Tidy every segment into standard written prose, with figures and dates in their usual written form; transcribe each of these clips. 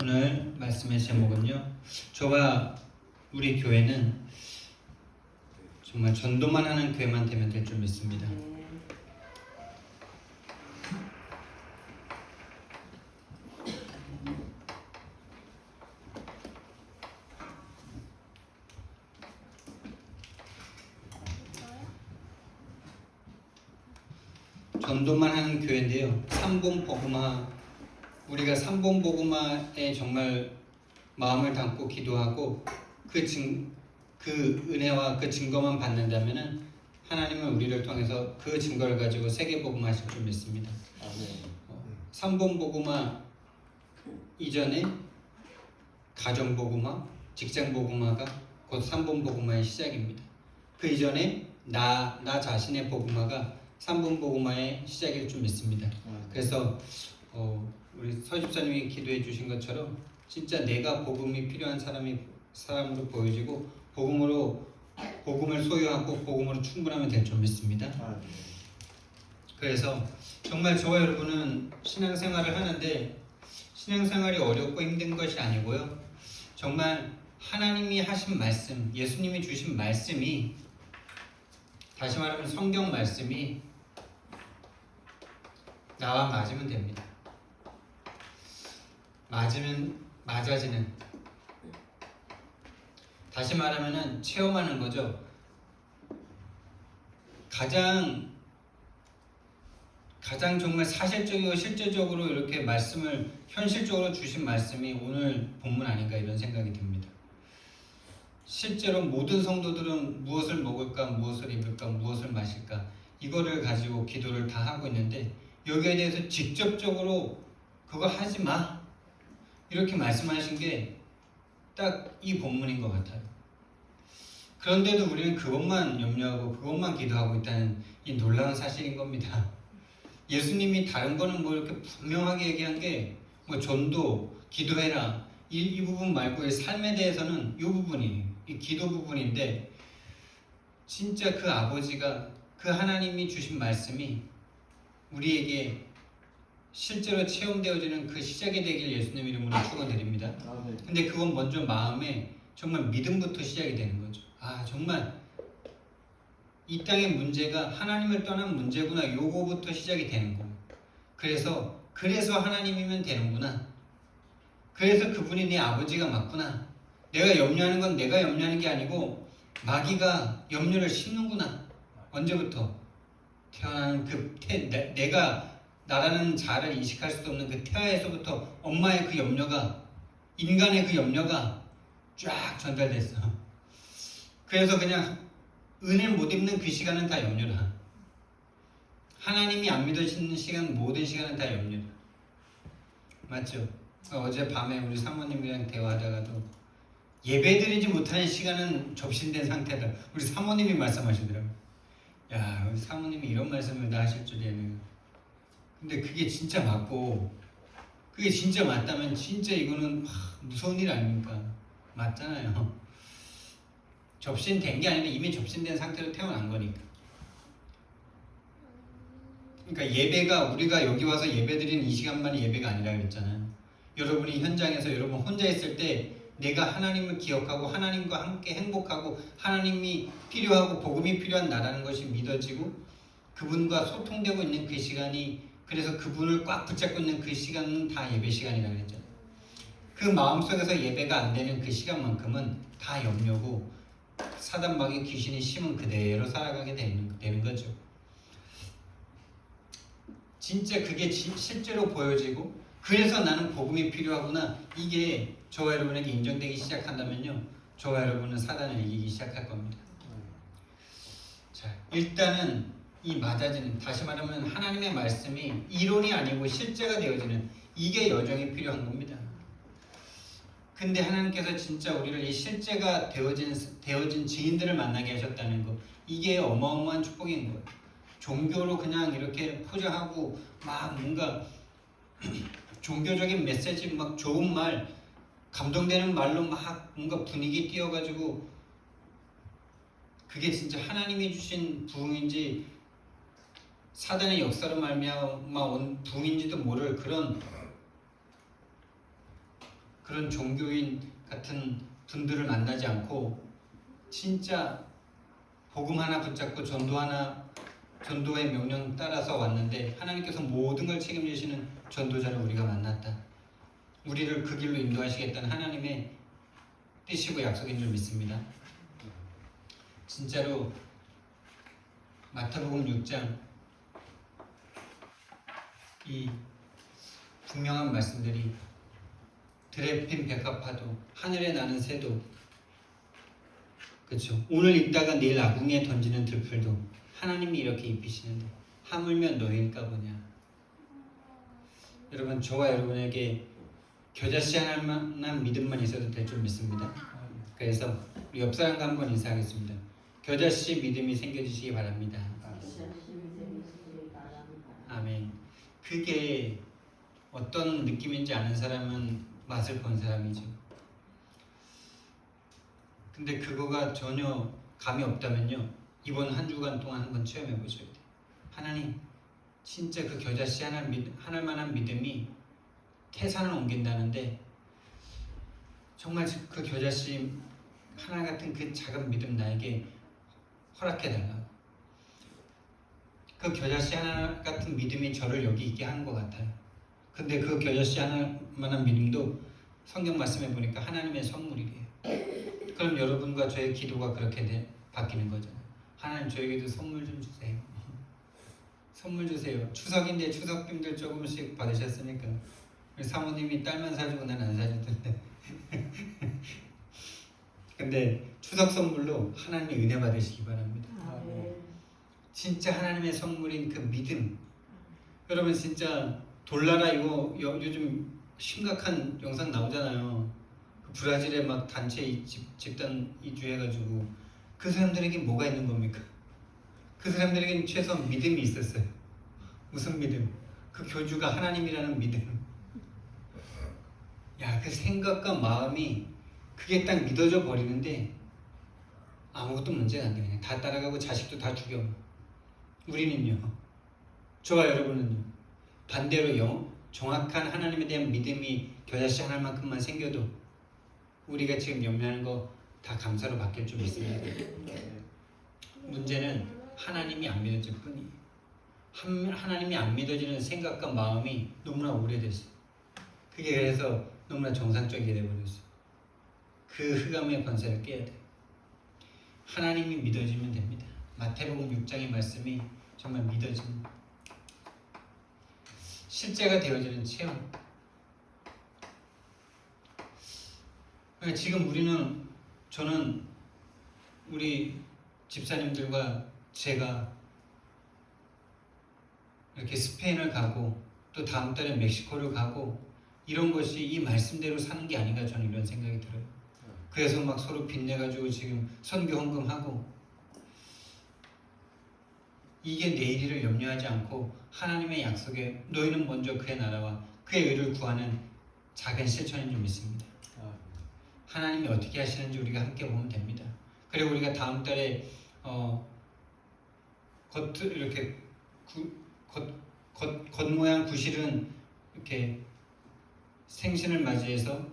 오늘 말씀의 제목은요, 저와 우리 교회는 정말 전도만 하는 교회만 되면 될 줄 믿습니다. 전도만 하는 교회인데요, 삼본복음화, 우리가 삼본복음화에 정말 마음을 담고 기도하고 그 은혜와 그 증거만 받는다면은 하나님은 우리를 통해서 그 증거를 가지고 세계복음하실 줄 믿습니다. 삼본복음화 이전에 가정복음화, 직장복음화가 곧 삼본복음화의 시작입니다. 그 이전에 나 자신의 복음화가 삼본복음화의 시작일 줄 믿습니다. 그래서 우리 서집사님이 기도해 주신 것처럼 진짜 내가 복음이 필요한 사람으로 보여지고 복음을 소유하고 복음으로 충분하면 될 줄 믿습니다. 그래서 정말 저와 여러분은 신앙생활을 하는데 신앙생활이 어렵고 힘든 것이 아니고요, 정말 하나님이 하신 말씀, 예수님이 주신 말씀이, 다시 말하면 성경 말씀이 나와 맞으면 됩니다. 맞아지는, 다시 말하면은 체험하는 거죠. 가장 정말 사실적이고 실제적으로 이렇게 말씀을 현실적으로 주신 말씀이 오늘 본문 아닌가 이런 생각이 듭니다. 실제로 모든 성도들은 무엇을 먹을까, 무엇을 입을까, 무엇을 마실까, 이거를 가지고 기도를 다 하고 있는데 여기에 대해서 직접적으로 그거 하지 마 이렇게 말씀하신 게 딱 이 본문인 것 같아요. 그런데도 우리는 그것만 염려하고 그것만 기도하고 있다는 이 놀라운 사실인 겁니다. 예수님이 다른 거는 뭐 이렇게 분명하게 얘기한 게 뭐 전도, 기도해라 이 부분 말고 이 삶에 대해서는 이 부분이 이 기도 부분인데, 진짜 그 아버지가, 그 하나님이 주신 말씀이 우리에게 실제로 체험되어지는 그 시작이 되길 예수님 이름으로 축원드립니다. 근데 그건 먼저 마음에 정말 믿음부터 시작이 되는 거죠. 정말 이 땅의 문제가 하나님을 떠난 문제구나, 요거부터 시작이 되는 거예요. 그래서 하나님이면 되는구나. 그래서 그분이 내 아버지가 맞구나. 내가 염려하는 건 내가 염려하는 게 아니고 마귀가 염려를 심는구나. 언제부터? 태어나는 내가 나라는 자아를 인식할 수도 없는 그 태아에서부터 엄마의 그 염려가, 인간의 그 염려가 쫙 전달됐어. 그래서 그냥 은혜 못 입는 그 시간은 다 염려라. 하나님이 안 믿어지는 시간, 모든 시간은 다 염려라. 맞죠? 어제 밤에 우리 사모님이랑 대화하다가도 예배드리지 못하는 시간은 접신된 상태다, 우리 사모님이 말씀하시더라고요. 야, 우리 사모님이 이런 말씀을 다 하실 줄이야. 근데 그게 진짜 맞고, 그게 진짜 맞다면 진짜 이거는 무서운 일 아닙니까? 맞잖아요. 접신된 게 아니라 이미 접신된 상태로 태어난 거니까. 그러니까 예배가, 우리가 여기 와서 예배드리는 이 시간만이 예배가 아니라 그랬잖아요. 여러분이 현장에서 여러분 혼자 있을 때 내가 하나님을 기억하고 하나님과 함께 행복하고 하나님이 필요하고 복음이 필요한 나라는 것이 믿어지고 그분과 소통되고 있는 그 시간이, 그래서 그분을 꽉 붙잡고 있는 그 시간은 다 예배 시간이라고 그랬잖아요. 그 마음속에서 예배가 안 되는 그 시간만큼은 다 염려고 사단마귀 귀신이 심은 그대로 살아가게 되는 거죠. 진짜 그게 실제로 보여지고, 그래서 나는 복음이 필요하구나, 이게 저와 여러분에게 인정되기 시작한다면요, 저와 여러분은 사단을 이기기 시작할 겁니다. 자, 일단은 이 맞아지는, 다시 말하면 하나님의 말씀이 이론이 아니고 실제가 되어지는, 이게 여정이 필요한 겁니다. 근데 하나님께서 진짜 우리를 이 실제가 되어진 증인들을 만나게 하셨다는 거, 이게 어마어마한 축복인 거예요. 종교로 그냥 이렇게 포장하고 막 뭔가 종교적인 메시지, 막 좋은 말, 감동되는 말로 막 뭔가 분위기 띄워가지고, 그게 진짜 하나님이 주신 부흥인지 사단의 역사로 말미암아 온 부흥인지도 모를 그런 그런 종교인 같은 분들을 만나지 않고 진짜 복음 하나 붙잡고 전도의 명령 따라서 왔는데 하나님께서 모든 걸 책임지시는 전도자를 우리가 만났다. 우리를 그 길로 인도하시겠다는 하나님의 뜻이고 약속인 줄 믿습니다. 진짜로 마태복음 6장 이 분명한 말씀들이 들에 핀 백합화도 하늘에 나는 새도 그렇죠. 오늘 입다가 내일 아궁이에 던지는 들풀도 하나님이 이렇게 입히시는데 하물며 너희일까 보냐. 여러분 저와 여러분에게 겨자씨 하나만 믿음만 있어도 될 줄 믿습니다. 그래서 우리 옆 사람과 한번 인사하겠습니다. 겨자씨 믿음이 생겨지시기 바랍니다. 아멘. 그게 어떤 느낌인지 아는 사람은 맛을 본 사람이죠. 근데 그거가 전혀 감이 없다면요, 이번 한 주간 동안 한번 체험해 보셔야 돼요. 하나님, 진짜 그 겨자씨 하나만한 믿음이 태산을 옮긴다는데 정말 그 겨자씨 하나 같은 그 작은 믿음 나에게 허락해달라고. 그 겨자씨 하나 같은 믿음이 저를 여기 있게 하는 것 같아요. 근데 그 겨자씨 하나만한 믿음도 성경 말씀해 보니까 하나님의 선물이래요. 그럼 여러분과 저의 기도가 그렇게 바뀌는 거잖아요. 하나님 저에게도 선물 좀 주세요. 선물 주세요. 추석인데 추석빔들 조금씩 받으셨으니까 우리 사모님이 딸만 사주고 난 안 사주던데 근데 추석 선물로 하나님의 은혜 받으시기 바랍니다. 진짜 하나님의 선물인 그 믿음. 여러분 진짜 돌나라 이거 요즘 심각한 영상 나오잖아요. 그 브라질에 막 단체 집단 이주해가지고 그 사람들에게 뭐가 있는 겁니까? 그 사람들에게는 최소한 믿음이 있었어요. 무슨 믿음? 그 교주가 하나님이라는 믿음. 야, 그 생각과 마음이 그게 딱 믿어져 버리는데 아무것도 문제가 안 돼. 그냥 다 따라가고 자식도 다 죽여. 우리는요, 저와 여러분은요, 반대로 정확한 하나님에 대한 믿음이 겨자씨 하나만큼만 생겨도 우리가 지금 염려하는 거 다 감사로 바뀔 줄 믿습니다. 문제는 하나님이 안 믿어질 뿐이에요. 하나님이 안 믿어지는 생각과 마음이 너무나 오래됐어요. 그게 그래서 너무나 정상적이게 돼버렸어요. 그 흑암의 권세를 깨야 돼요. 하나님이 믿어지면 됩니다. 마태복음 6장의 말씀이 정말 믿어집니다. 실제가 되어지는 체험. 지금 저는 우리 집사님들과 제가 이렇게 스페인을 가고 또 다음 달에 멕시코를 가고 이런 것이 이 말씀대로 사는 게 아닌가 저는 이런 생각이 들어요. 그래서 막 서로 빚내가지고 지금 선교 헌금하고 이게 내일을 염려하지 않고 하나님의 약속에 너희는 먼저 그의 나라와 그의 의를 구하는 작은 실천인 줄 믿습니다. 하나님이 어떻게 하시는지 우리가 함께 보면 됩니다. 그리고 우리가 다음 달에 이렇게 겉모양 구실은 이렇게 생신을 맞이해서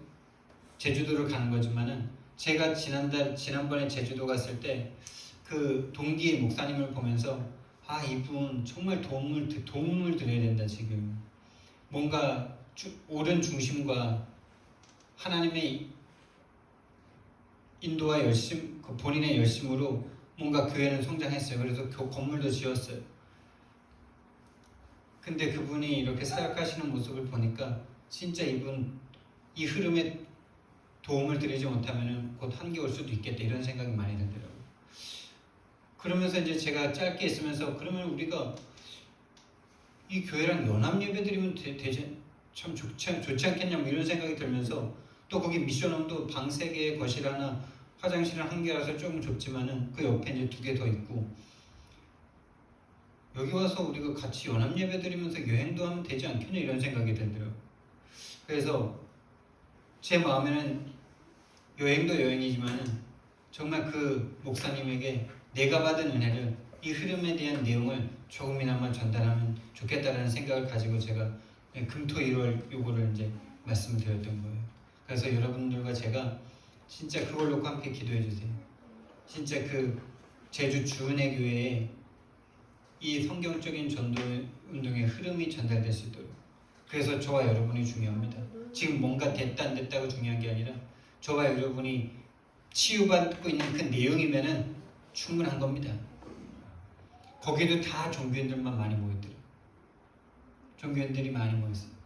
제주도를 가는 거지만은 제가 지난번에 제주도 갔을 때 그 동기의 목사님을 보면서 이분 정말 도움을 드려야 된다. 지금 뭔가 옳은 중심과 하나님의 인도와 열심, 본인의 열심으로 뭔가 교회는 성장했어요. 그래서 건물도 지었어요. 근데 그분이 이렇게 사역하시는 모습을 보니까 진짜 이분 이 흐름에 도움을 드리지 못하면 곧 한계 올 수도 있겠다 이런 생각이 많이 들더라고요. 그러면서 이제 제가 짧게 있으면서 그러면 우리가 이 교회랑 연합 예배 드리면 되지 참 좋지 않겠냐 이런 생각이 들면서 또 거기 미션홈도 방 3개, 거실 하나, 화장실은 1개라서 조금 좁지만은 그 옆에 이제 2개 더 있고 여기 와서 우리가 같이 연합 예배 드리면서 여행도 하면 되지 않겠냐 이런 생각이 들더라고요. 그래서 제 마음에는 여행도 여행이지만은 정말 그 목사님에게 내가 받은 은혜를 이 흐름에 대한 내용을 조금이나마 전달하면 좋겠다라는 생각을 가지고 제가 금토 1월 요거를 이제 말씀을 드렸던 거예요. 그래서 여러분들과 제가 진짜 그걸 놓고 함께 기도해 주세요. 진짜 그 제주 주은혜 교회에 이 성경적인 전도 운동의 흐름이 전달될 수 있도록. 그래서 저와 여러분이 중요합니다. 지금 뭔가 됐다 안 됐다가 중요한 게 아니라 저와 여러분이 치유받고 있는 그 내용이면은 충분한 겁니다. 거기도 다 종교인들만 많이 모였더라. 종교인들이 많이 모였어요.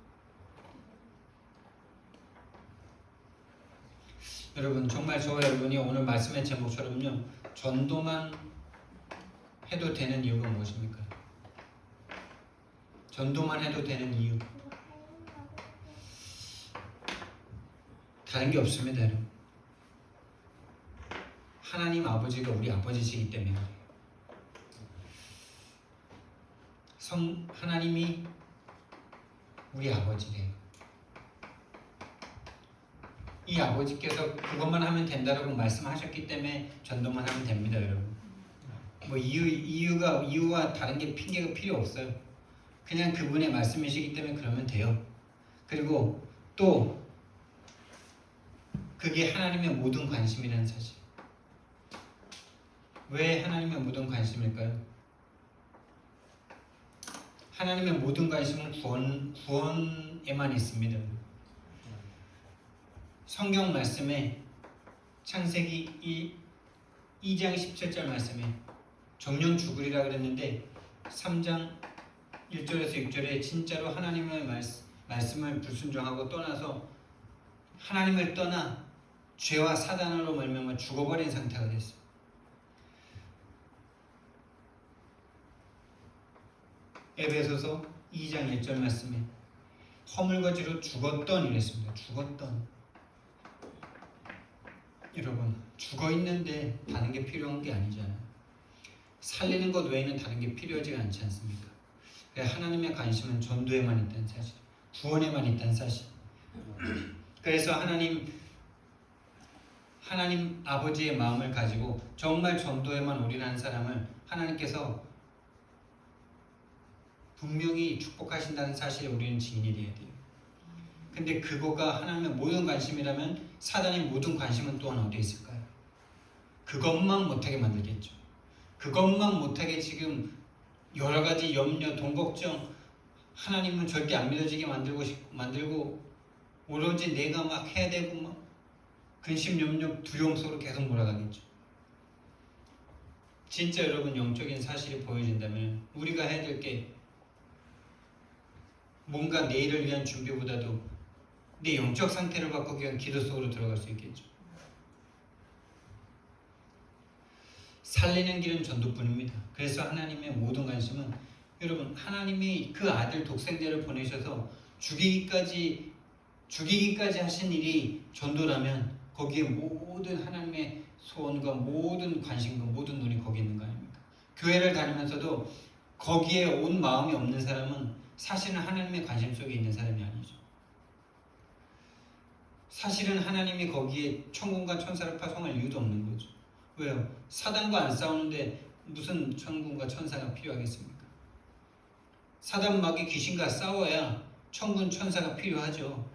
여러분 정말 저와 여러분이 오늘 말씀의 제목처럼요, 전도만 해도 되는 이유가 무엇입니까? 전도만 해도 되는 이유 다른 게 없습니다. 여러분. 하나님 아버지가 우리 아버지시기 때문에 하나님이 우리 아버지래요. 이 아버지께서 그것만 하면 된다라고 말씀하셨기 때문에 전도만 하면 됩니다, 여러분. 뭐 이유와 다른 게 핑계가 필요 없어요. 그냥 그분의 말씀이시기 때문에 그러면 돼요. 그리고 또 그게 하나님의 모든 관심이라는 사실. 왜 하나님의 모든 관심일까요? 하나님의 모든 관심은 구원에만 있습니다. 성경 말씀에 창세기 2장 17절 말씀에 정령 죽으리라 그랬는데 3장 1절에서 6절에 진짜로 하나님의 말씀을 불순종하고 떠나서 하나님을 떠나 죄와 사단으로 말미암아 죽어버린 상태가 됐어요. 에베소서 2장 1절 말씀에 허물거지로 죽었던 이랬습니다. 죽었던. 여러분 죽어있는데 다른 게 필요한 게 아니잖아요. 살리는 것 외에는 다른 게 필요하지 않지 않습니까? 하나님의 관심은 전도에만 있다는 사실, 구원에만 있다는 사실. 그래서 하나님 아버지의 마음을 가지고 정말 전도에만 올인한 사람을 하나님께서 분명히 축복하신다는 사실에 우리는 증인이 되어야 돼요. 근데 그거가 하나님의 모든 관심이라면 사단의 모든 관심은 또한 어디에 있을까요? 그것만 못하게 만들겠죠. 그것만 못하게 지금 여러 가지 염려, 돈 걱정, 하나님은 절대 안 믿어지게 만들고 오로지 내가 막 해야 되고 막 근심, 염려, 두려움 속으로 계속 몰아가겠죠. 진짜 여러분 영적인 사실이 보여진다면 우리가 해야 될 게 뭔가 내일을 위한 준비보다도 내 영적 상태를 바꾸기 위한 기도 속으로 들어갈 수 있겠죠. 살리는 길은 전도뿐입니다. 그래서 하나님의 모든 관심은 여러분 하나님이 그 아들 독생자를 보내셔서 죽이기까지 하신 일이 전도라면 거기에 모든 하나님의 소원과 모든 관심과 모든 눈이 거기 있는 거 아닙니까? 교회를 다니면서도 거기에 온 마음이 없는 사람은 사실은 하나님의 관심 속에 있는 사람이 아니죠. 사실은 하나님이 거기에 천군과 천사를 파송할 이유도 없는 거죠. 왜요? 사단과 안 싸우는데 무슨 천군과 천사가 필요하겠습니까? 사단 마귀 귀신과 싸워야 천군 천사가 필요하죠.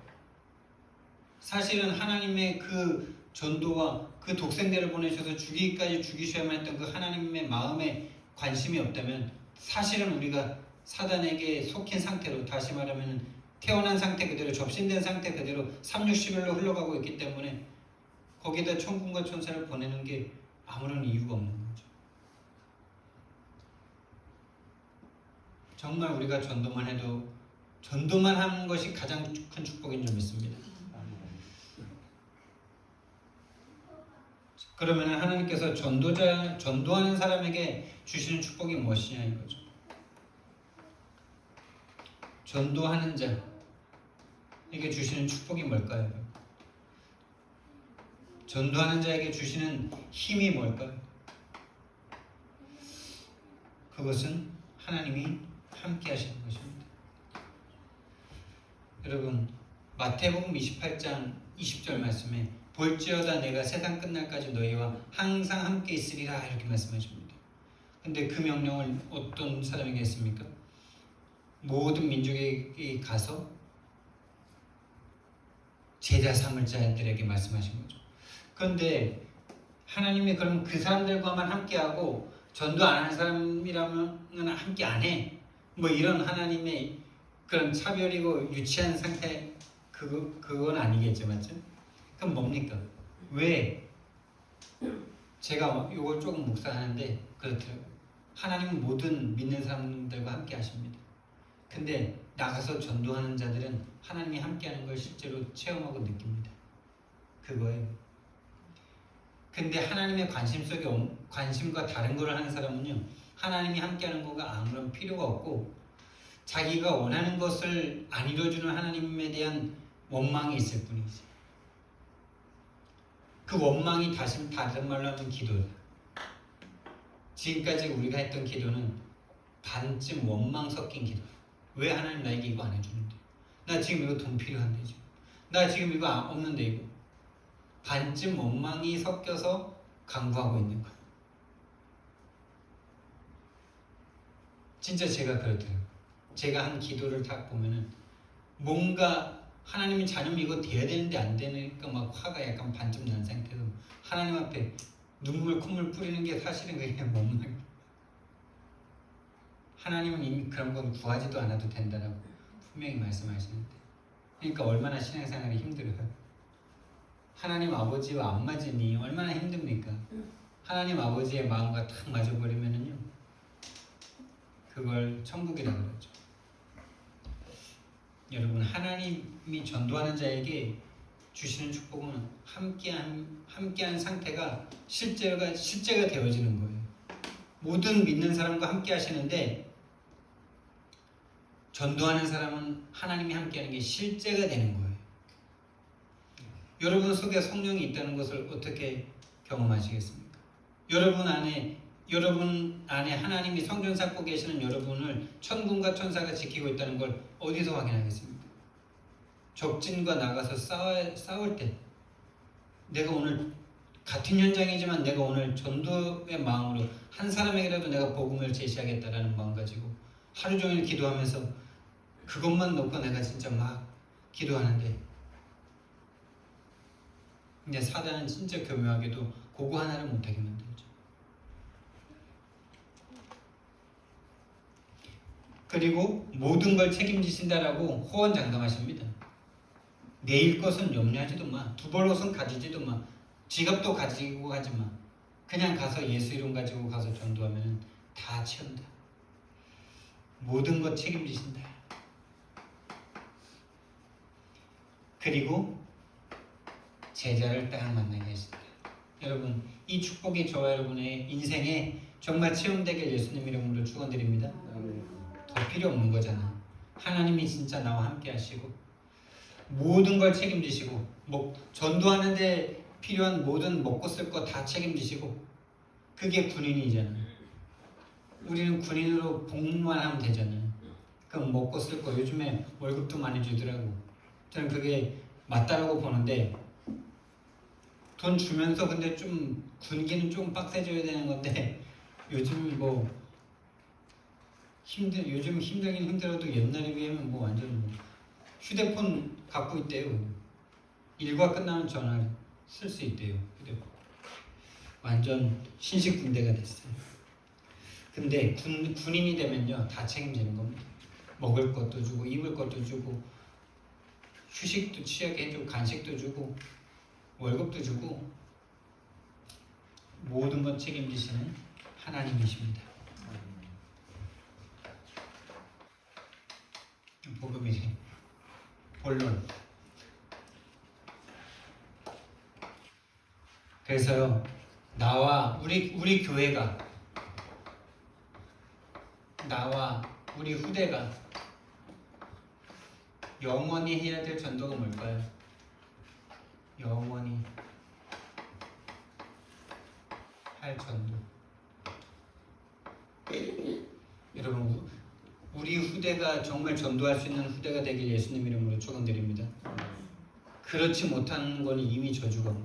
사실은 하나님의 그 전도와 그 독생자를 보내셔서 죽이기까지 죽이셔야만 했던 그 하나님의 마음에 관심이 없다면 사실은 우리가 사단에게 속힌 상태로, 다시 말하면 태어난 상태 그대로, 접신된 상태 그대로 360일로 흘러가고 있기 때문에 거기다 천군과 천사를 보내는 게 아무런 이유가 없는 거죠. 정말 우리가 전도만 해도 전도만 하는 것이 가장 큰 축복인 줄 믿습니다. 그러면 하나님께서 전도하는 사람에게 주시는 축복이 무엇이냐 이거죠. 전도하는 자에게 주시는 축복이 뭘까요? 전도하는 자에게 주시는 힘이 뭘까요? 그것은 하나님이 함께 하시는 것입니다. 여러분 마태복음 28장 20절 말씀에 볼지어다 내가 세상 끝날까지 너희와 항상 함께 있으리라 이렇게 말씀하십니다. 근데 그 명령을 어떤 사람에게 했습니까? 모든 민족에게 가서 제자 삼을 자들에게 말씀하신 거죠. 그런데 하나님이 그럼 그 사람들과만 함께하고 전도 안 하는 사람이라면 함께 안 해. 뭐 이런 하나님의 그런 차별이고 유치한 상태 그건 아니겠죠, 맞죠? 그럼 뭡니까? 왜 제가 이걸 조금 묵상하는데 그렇더라고요. 하나님은 모든 믿는 사람들과 함께 하십니다. 근데 나가서 전도하는 자들은 하나님이 함께하는 걸 실제로 체험하고 느낍니다. 그거예요. 근데 하나님의 관심 속에 관심과 다른 걸 하는 사람은요, 하나님이 함께하는 거가 아무런 필요가 없고 자기가 원하는 것을 안 이루어주는 하나님에 대한 원망이 있을 뿐이지. 그 원망이 다른 말로 하면 기도다. 지금까지 우리가 했던 기도는 반쯤 원망 섞인 기도. 왜 하나님 나에게 이거 안 해주는데? 나 지금 이거 돈 필요한데 지금. 나 지금 이거 없는데 이거. 반쯤 원망이 섞여서 간구하고 있는 거예요. 진짜 제가 그렇더라고요. 제가 한 기도를 딱 보면은 뭔가 하나님이 자녀면 이거 돼야 되는데 안 되니까 막 화가 약간 반쯤 난 상태로 하나님 앞에 눈물 콧물 뿌리는 게 사실은 그냥 원망이에요. 하나님은 이미 그런 건 구하지도 않아도 된다라고 분명히 말씀하시는데, 그러니까 얼마나 신앙생활이 힘들어요. 하나님 아버지와 안 맞으니 얼마나 힘듭니까? 하나님 아버지의 마음과 탁 맞아버리면은요, 그걸 천국이라고 그러죠. 여러분, 하나님이 전도하는 자에게 주시는 축복은 함께한 상태가 실제가 되어지는 거예요. 모든 믿는 사람과 함께 하시는데 전도하는 사람은 하나님이 함께하는 게 실제가 되는 거예요. 여러분 속에 성령이 있다는 것을 어떻게 경험하시겠습니까? 여러분 안에 하나님이 성전 쌓고 계시는 여러분을 천군과 천사가 지키고 있다는 걸 어디서 확인하겠습니까? 적진과 나가서 싸울 때, 내가 오늘 같은 현장이지만 내가 오늘 전도의 마음으로 한 사람에게라도 내가 복음을 제시하겠다라는 마음 가지고 하루 종일 기도하면서 그것만 놓고 내가 진짜 막 기도하는데, 근데 사단은 진짜 교묘하게도 그거 하나를 못하게 만들죠. 그리고 모든 걸 책임지신다라고 호언장담하십니다. 내일 것은 염려하지도 마. 두 벌 옷은 가지지도 마. 지갑도 가지고 가지 마. 그냥 가서 예수 이름 가지고 가서 전도하면 다 채운다. 모든 것 책임지신다. 그리고 제자를 딱 만나게 하신다. 여러분, 이 축복이 저와 여러분의 인생에 정말 체험되길 예수님 이름으로 축원드립니다. 더 필요 없는 거잖아. 하나님이 진짜 나와 함께 하시고 모든 걸 책임지시고, 전도하는데 필요한 모든 먹고 쓸 거 다 책임지시고, 그게 군인이잖아. 우리는 군인으로 복무만 하면 되잖아. 그럼 먹고 쓸 거 요즘에 월급도 많이 주더라고. 저는 그게 맞다라고 보는데, 돈 주면서 근데 좀 군기는 좀 빡세져야 되는 건데, 요즘 요즘 힘들긴 힘들어도 옛날에 비하면 완전 휴대폰 갖고 있대요. 일과 끝나면 전화를 쓸 수 있대요. 휴대폰. 완전 신식 군대가 됐어요. 근데 군인이 되면요, 다 책임지는 겁니다. 먹을 것도 주고 입을 것도 주고 휴식도 취하게 해주고 간식도 주고 월급도 주고 모든 것 책임지시는 하나님이십니다. 복음이 본론. 그래서요, 나와 우리 교회가, 나와 우리 후대가 영원히 해야 될 전도가 뭘까요? 영원히 할 전도. 여러분, 우리 후대가 정말 전도할 수 있는 후대가 되길 예수님 이름으로 축원드립니다. 그렇지 못한 건 이미 저주가.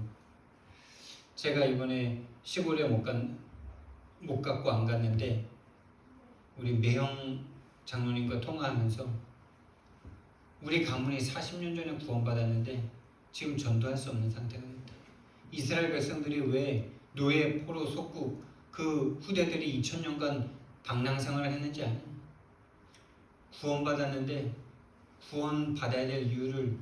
제가 이번에 시골에 못 갔고 안 갔는데, 우리 매형 장로님과 통화하면서 우리 가문이 40년 전에 구원받았는데 지금 전도할 수 없는 상태가 있다. 이스라엘 백성들이 왜 노예 포로 속국 그 후대들이 2000년간 방랑 생활을 했는지 아냐? 구원받았는데 구원받아야 될 이유를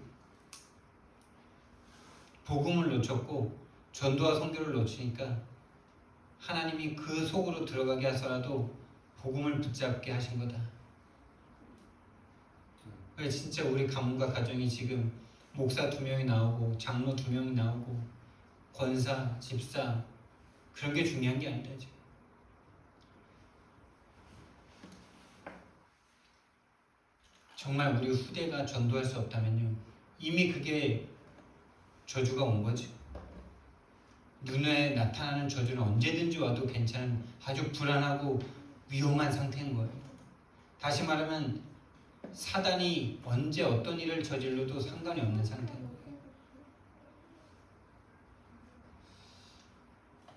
복음을 놓쳤고 전도와 선교를 놓치니까 하나님이 그 속으로 들어가게 하서라도 복음을 붙잡게 하신 거다. 진짜 우리 가문과 가정이 지금 목사 2명이 나오고 장로 2명이 나오고 권사, 집사 그런 게 중요한 게 아니다 지금. 정말 우리 후대가 전도할 수 없다면요 이미 그게 저주가 온 거죠. 눈에 나타나는 저주는 언제든지 와도 괜찮은 아주 불안하고 위험한 상태인 거예요. 다시 말하면 사단이 언제 어떤 일을 저질러도 상관이 없는 상태인 거예요.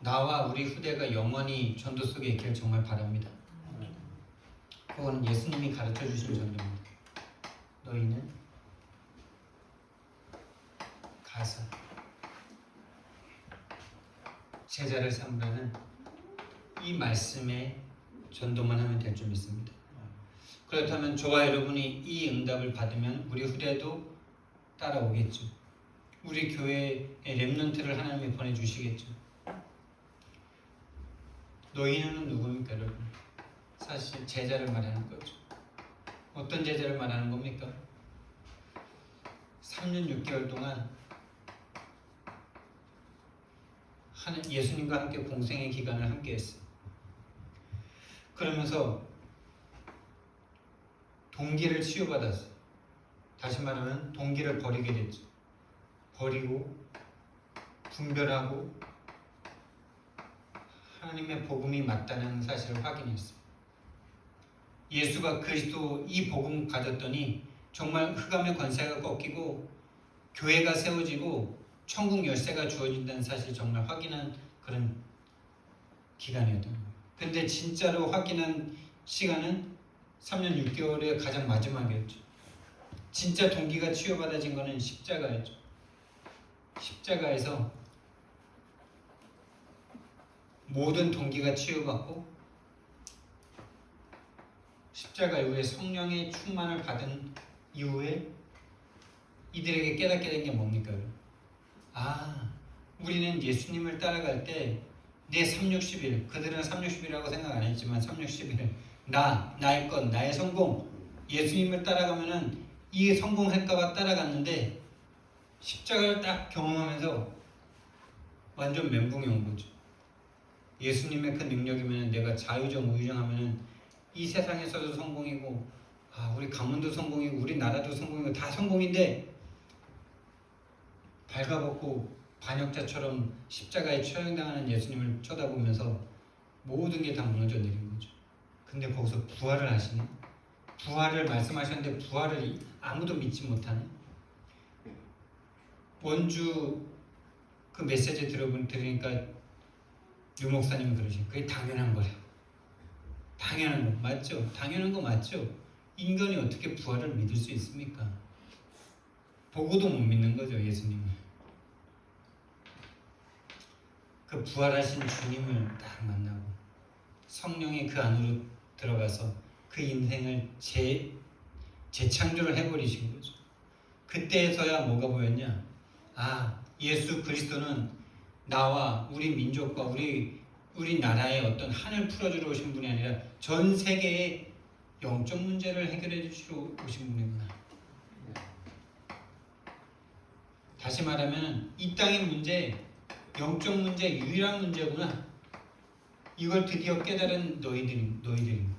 나와 우리 후대가 영원히 전도 속에 있기를 정말 바랍니다. 그건 예수님이 가르쳐 주신 전도입니다. 너희는 가서 제자를 삼으라는 이 말씀에 전도만 하면 될 줄 믿습니다. 그렇다면 저와 여러분이 이 응답을 받으면 우리 후대도 따라오겠죠. 우리 교회의 렘넌트를 하나님이 보내주시겠죠. 너희는 누구입니까 여러분? 사실 제자를 말하는 거죠. 어떤 제자를 말하는 겁니까? 3년 6개월 동안 예수님과 함께 공생의 기간을 함께 했어요. 그러면서 동기를 치유받았어요. 다시 말하면 동기를 버리게 됐죠. 버리고 분별하고 하나님의 복음이 맞다는 사실을 확인했어요. 예수가 그리스도 이 복음 가졌더니 정말 흑암의 권세가 꺾이고 교회가 세워지고 천국 열쇠가 주어진다는 사실 정말 확인한 그런 기간이었던 거예요. 근데 진짜로 확인한 시간은 3년 6개월의 가장 마지막이었죠. 진짜 동기가 치유받아진 거는 십자가였죠. 십자가에서 모든 동기가 치유받고 십자가 이후에 성령의 충만을 받은 이후에 이들에게 깨닫게 된 게 뭡니까? 우리는 예수님을 따라갈 때 내 360일, 그들은 360일이라고 생각 안 했지만 360일 나의 것, 나의 성공, 예수님을 따라가면은 이 성공할까봐 따라갔는데 십자가를 딱 경험하면서 완전 멘붕이 온 거죠. 예수님의 그 능력이면 내가 자유정 우유정 하면은 이 세상에서도 성공이고 우리 가문도 성공이고 우리 나라도 성공이고 다 성공인데 발가벗고 반역자처럼 십자가에 처형당하는 예수님을 쳐다보면서 모든 게 다 무너져 내린 거죠. 근데 거기서 부활을 하시네. 부활을 말씀하셨는데 부활을 아무도 믿지 못하네. 원주 그 메시지 들으니까 유 목사님이 그러시죠. 그게 당연한 거래요. 당연한 거 맞죠? 당연한 거 맞죠? 인간이 어떻게 부활을 믿을 수 있습니까? 보고도 못 믿는 거죠, 예수님을. 그 부활하신 주님을 딱 만나고 성령이 그 안으로 들어가서 그 인생을 재창조를 해버리신 거죠. 그때서야 뭐가 보였냐? 예수 그리스도는 나와 우리 민족과 우리 나라의 어떤 한을 풀어주러 오신 분이 아니라 전 세계의 영적 문제를 해결해 주시러 오신 분이구나. 다시 말하면 이 땅의 문제, 영적 문제, 유일한 문제구나. 이걸 드디어 깨달은 너희들인 거예요.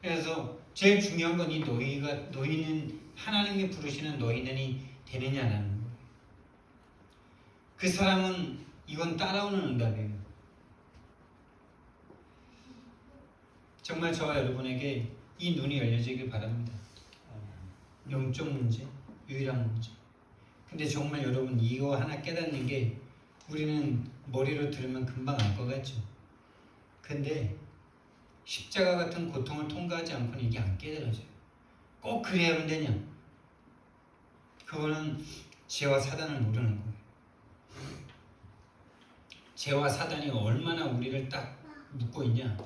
그래서 제일 중요한 건 이 너희는 하나님이 부르시는 너희는이 되느냐라는 거예요. 그 사람은 이건 따라오는 응답이에요. 정말 저와 여러분에게 이 눈이 열려지길 바랍니다. 영적 문제, 유일한 문제. 근데 정말 여러분 이거 하나 깨닫는 게 우리는 머리로 들으면 금방 알 것 같죠. 근데 십자가 같은 고통을 통과하지 않고는 이게 안 깨달아져요. 꼭 그래야만 되냐? 그거는 죄와 사단을 모르는 거예요. 죄와 사단이 얼마나 우리를 딱 묶고 있냐.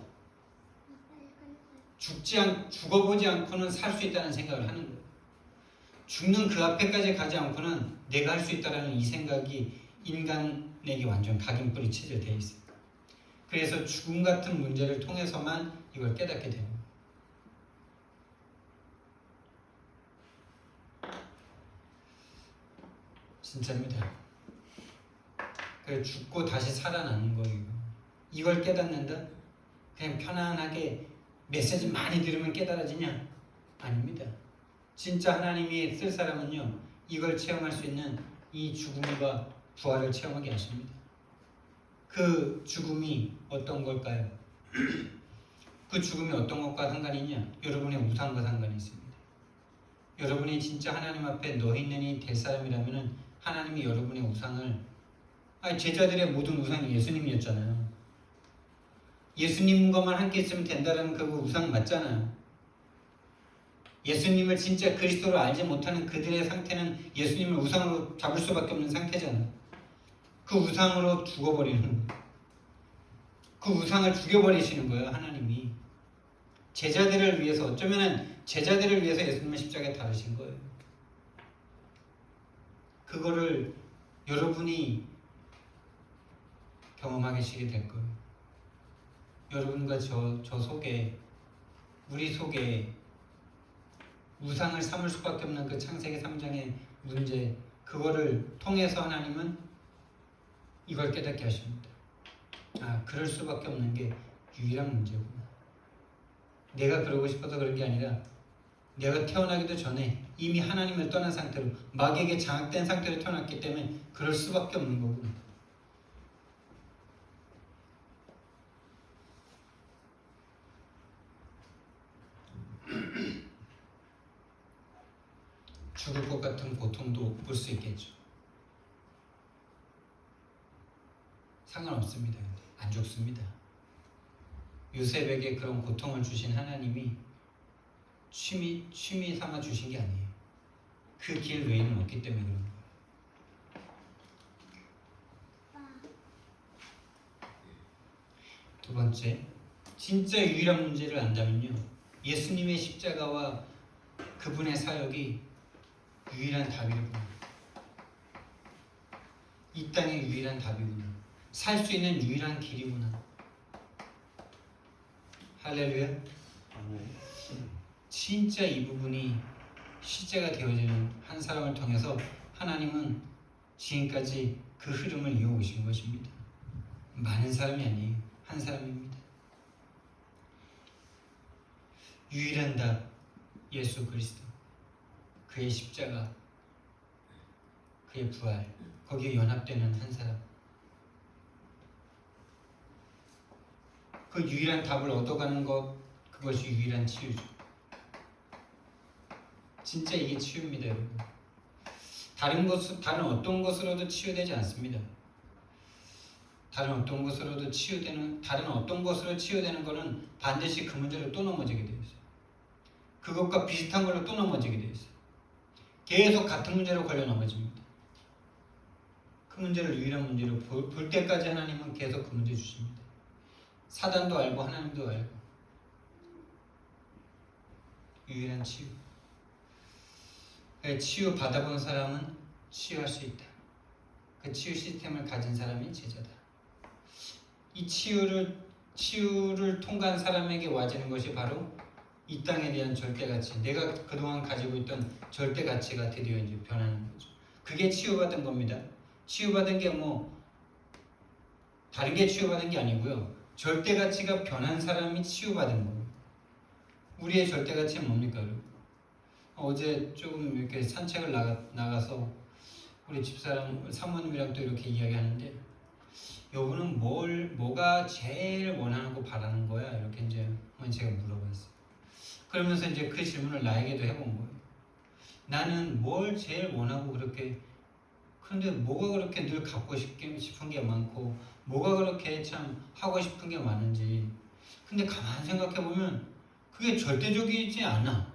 죽어보지 않고는 살 수 있다는 생각을 하는 거예요. 죽는 그 앞에까지 가지 않고는 내가 할 수 있다는 이 생각이 인간에게 완전 각인뿌리 쳐져 되어 있어요. 그래서 죽음 같은 문제를 통해서만 이걸 깨닫게 됩니다. 진짜입니다. 그래서 죽고 다시 살아나는 거예요. 이걸 깨닫는다? 그냥 편안하게 메시지 많이 들으면 깨달아지냐? 아닙니다. 진짜 하나님이 쓸 사람은요, 이걸 체험할 수 있는 이 죽음과 부활을 체험하게 하십니다. 그 죽음이 어떤 걸까요? 그 죽음이 어떤 것과 상관이 있냐? 여러분의 우상과 상관이 있습니다. 여러분이 진짜 하나님 앞에 너희는이 될 사람이라면 하나님이 여러분의 우상을, 제자들의 모든 우상이 예수님이었잖아요. 예수님과만 함께 있으면 된다는 그 우상 맞잖아요. 예수님을 진짜 그리스도로 알지 못하는 그들의 상태는 예수님을 우상으로 잡을 수밖에 없는 상태잖아요. 그 우상으로 죽어버리는 거예요. 그 우상을 죽여버리시는 거예요, 하나님이. 제자들을 위해서, 어쩌면 제자들을 위해서 예수님을 십자가에 달으신 거예요. 그거를 여러분이 경험하시게 될 거예요. 여러분과 저 속에, 우리 속에 우상을 삼을 수밖에 없는 그 창세기 3장의 문제, 그거를 통해서 하나님은 이걸 깨닫게 하십니다. 그럴 수밖에 없는 게 유일한 문제구나. 내가 그러고 싶어서 그런 게 아니라 내가 태어나기도 전에 이미 하나님을 떠난 상태로 마귀에게 장악된 상태로 태어났기 때문에 그럴 수밖에 없는 거구나. 죽을 것 같은 고통도 볼 수 있겠죠. 상관없습니다. 안 죽습니다. 요셉에게 그런 고통을 주신 하나님이 취미 삼아 주신 게 아니에요. 그 길 외에는 없기 때문에 그런 거예요. 두 번째, 진짜 유일한 문제를 안다면요, 예수님의 십자가와 그분의 사역이 유일한 답이구나. 이 땅의 유일한 답이구나. 살 수 있는 유일한 길이구나. 할렐루야. 진짜 이 부분이 실제가 되어지는 한 사람을 통해서 하나님은 지금까지 그 흐름을 이어오신 것입니다. 많은 사람이 아니에요. 한 사람입니다. 유일한 답, 예수 그리스도. 그의 십자가, 그의 부활, 거기에 연합되는 한 사람. 그 유일한 답을 얻어가는 것, 그것이 유일한 치유죠. 진짜 이게 치유입니다, 여러분. 다른 어떤 것으로도 치유되지 않습니다. 다른 어떤 것으로 치유되는 것은 반드시 그 문제로 또 넘어지게 되어 있어요. 그것과 비슷한 걸로 또 넘어지게 되어 있어요. 계속 같은 문제로 걸려 넘어집니다. 그 문제를 유일한 문제로 볼 때까지 하나님은 계속 그 문제 주십니다. 사단도 알고 하나님도 알고. 유일한 치유. 치유 받아본 사람은 치유할 수 있다. 그 치유 시스템을 가진 사람이 제자다. 이 치유를 통과한 사람에게 와지는 것이 바로 이 땅에 대한 절대가치, 내가 그동안 가지고 있던 절대가치가 드디어 이제 변하는 거죠. 그게 치유받은 겁니다. 치유받은 게 다른 게 치유받은 게 아니고요. 절대가치가 변한 사람이 치유받은 거예요. 우리의 절대가치는 뭡니까, 여러분? 어제 조금 이렇게 산책을 나가서 우리 집사람 사모님이랑 또 이렇게 이야기하는데, 여보는 뭐가 제일 원하고 바라는 거야? 이렇게 이제 제가 물어봤어요. 그러면서 이제 그 질문을 나에게도 해본 거예요. 나는 뭘 제일 원하고 그런데 뭐가 그렇게 늘 갖고 싶은 게 많고, 뭐가 그렇게 참 하고 싶은 게 많은지. 근데 가만히 생각해보면 그게 절대적이지 않아.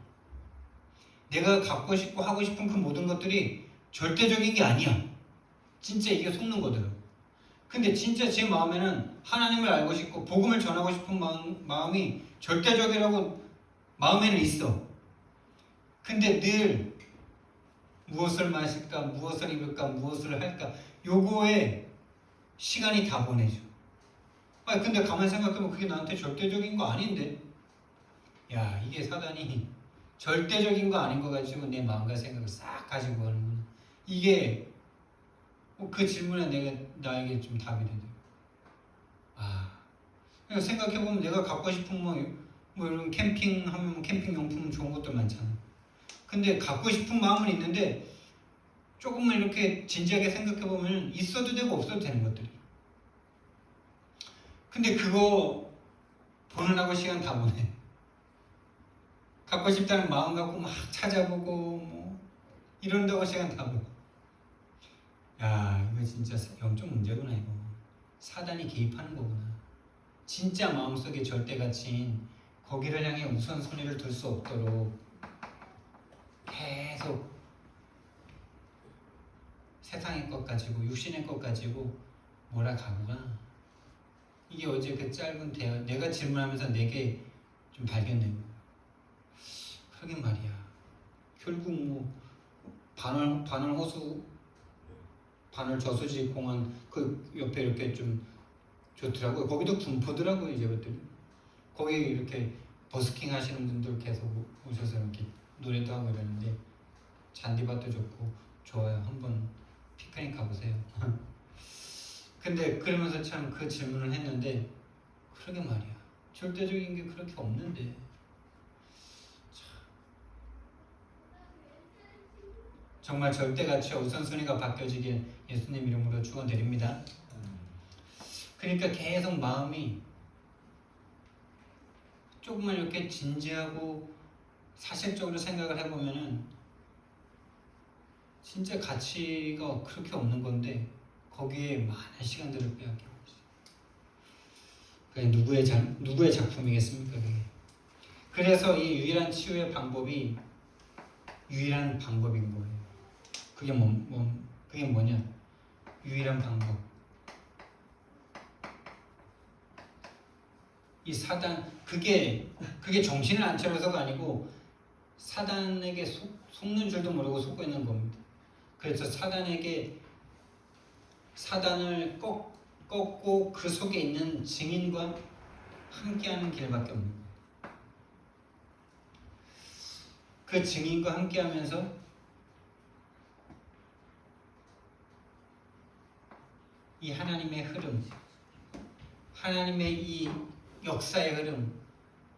내가 갖고 싶고 하고 싶은 그 모든 것들이 절대적인 게 아니야. 진짜 이게 속는 거더라고. 근데 진짜 제 마음에는 하나님을 알고 싶고 복음을 전하고 싶은 마음이 절대적이라고 마음에는 있어. 근데 늘 무엇을 마실까, 무엇을 입을까, 무엇을 할까 요거에 시간이 다 보내죠. 아니 근데 가만히 생각해보면 그게 나한테 절대적인 거 아닌데, 야 이게 사단이 절대적인 거 아닌 거 가지고 내 마음과 생각을 싹 가지고 가는구나. 이게 그 질문에 나에게 좀 답이 되더라고요. 그러니까 생각해보면 내가 갖고 싶은 뭐 이런 캠핑하면 캠핑 용품 좋은 것들 많잖아. 근데 갖고 싶은 마음은 있는데 조금만 이렇게 진지하게 생각해보면 있어도 되고 없어도 되는 것들이. 근데 그거 보느라고 시간 다 보내. 갖고 싶다는 마음 갖고 막 찾아보고 뭐 이런다고 시간 다 보내. 야 이거 진짜 영적 문제구나. 이거 사단이 개입하는 거구나. 진짜 마음속에 절대 가치인 거기를 향해 우선순위를 둘 수 없도록 계속 세상의 것 가지고 육신의 것 가지고 몰아가구나. 이게 어제 그 짧은 대화 내가 질문하면서 내게 좀 발견된 거야. 그러긴 말이야. 결국 뭐 반월 호수 반월 저수지 공원 그 옆에 이렇게 좀 좋더라고요. 거기도 군포더라고요. 이제부터는 거기 이렇게 버스킹 하시는 분들 계속 오셔서 이렇게 노래도 하고 이러는데 잔디밭도 좋고 좋아요. 한번 피크닉 가보세요. 근데 그러면서 참 그 질문을 했는데 그러게 말이야. 절대적인 게 그렇게 없는데 정말 절대가치와 우선순위가 바뀌어지길 예수님 이름으로 축원드립니다. 그러니까 계속 마음이 조금만 이렇게 진지하고 사실적으로 생각을 해보면은 진짜 가치가 그렇게 없는 건데 거기에 많은 시간들을 빼앗기고 있어요. 그게 누구의 작품이겠습니까? 그게. 그래서 이 유일한 치유의 방법이 유일한 방법인 거예요. 그게 그게 뭐냐? 유일한 방법. 이 사단 그게 정신을 안 차려서가 아니고 사단에게 속는 줄도 모르고 속고 있는 겁니다. 그래서 사단을 꺾고 그 속에 있는 증인과 함께하는 길밖에 없는 거예요. 그 증인과 함께하면서 이 하나님의 흐름, 하나님의 이 역사의 흐름,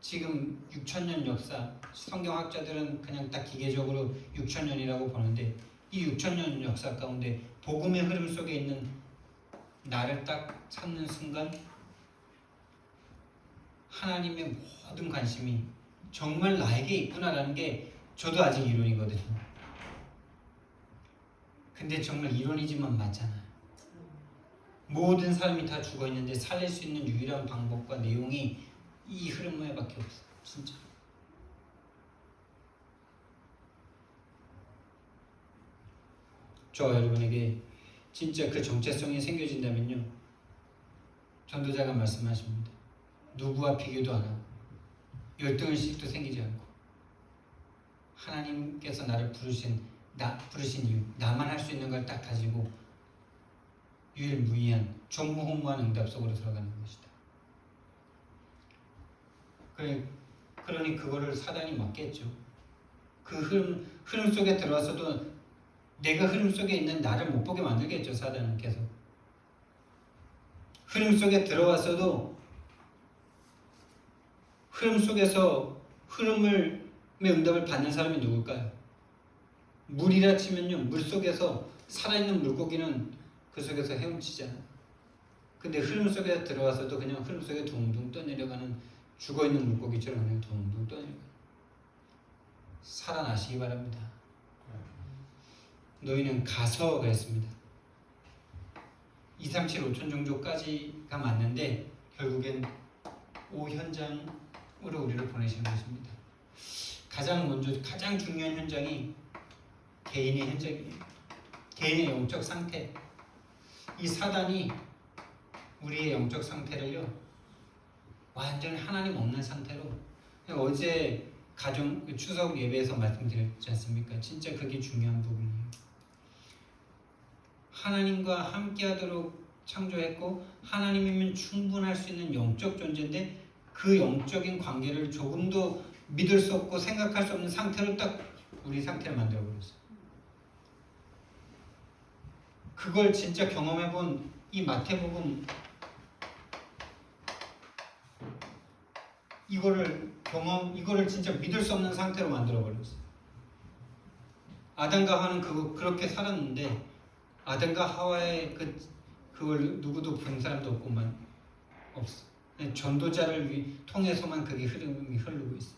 지금 6,000년 역사, 성경학자들은 그냥 딱 기계적으로 6,000년이라고 보는데 이 6,000년 역사 가운데 복음의 흐름 속에 있는 나를 딱 찾는 순간 하나님의 모든 관심이 정말 나에게 있구나라는 게 저도 아직 이론이거든요. 근데 정말 이론이지만 맞잖아요. 모든 사람이 다 죽어있는데 살릴 수 있는 유일한 방법과 내용이 이 흐름에밖에 없어. 진짜. 저 여러분에게 진짜 그 정체성이 생겨진다면요, 전도자가 말씀하십니다. 누구와 비교도 안 하고 열등의식도 생기지 않고 하나님께서 나를 부르신 이유, 나만 할 수 있는 걸 딱 가지고 유일무이한 전무후무한 응답 속으로 들어가는 것이다. 그러니 그거를 사단이 막겠죠. 그 흐름 속에 들어와서도 내가 흐름 속에 있는 나를 못 보게 만들겠죠. 사단은 계속. 흐름 속에 들어와서도 흐름 속에서 흐름의 응답을 받는 사람이 누굴까요? 물이라 치면요, 물 속에서 살아있는 물고기는 그 속에서 헤엄치잖아. 근데 흐름 속에 들어와서도 그냥 흐름 속에 둥둥 떠내려가는 죽어있는 물고기처럼 그냥 둥둥 떠내려가는. 살아나시기 바랍니다. 너희는 가서 그랬습니다. 2, 3, 7, 5천 정도까지가 맞는데 결국엔 5현장으로 우리를 보내시는 것입니다. 가장 중요한 현장이 개인의 현장이에요. 개인의 영적 상태, 이 사단이 우리의 영적 상태를요 완전히 하나님 없는 상태로, 어제 가정 추석 예배에서 말씀드렸지 않습니까? 진짜 그게 중요한 부분이에요. 하나님과 함께하도록 창조했고 하나님이면 충분할 수 있는 영적 존재인데 그 영적인 관계를 조금도 믿을 수 없고 생각할 수 없는 상태로 딱 우리 상태를 만들어버렸어요. 그걸 진짜 경험해본 이 마태복음, 이거를 진짜 믿을 수 없는 상태로 만들어버렸어요. 아담과 하와는 그렇게 살았는데 아담과 하와의 그걸 누구도 본 사람도 없고만 없어. 전도자를 통해서만 그게 흐름이 흐르고 있어.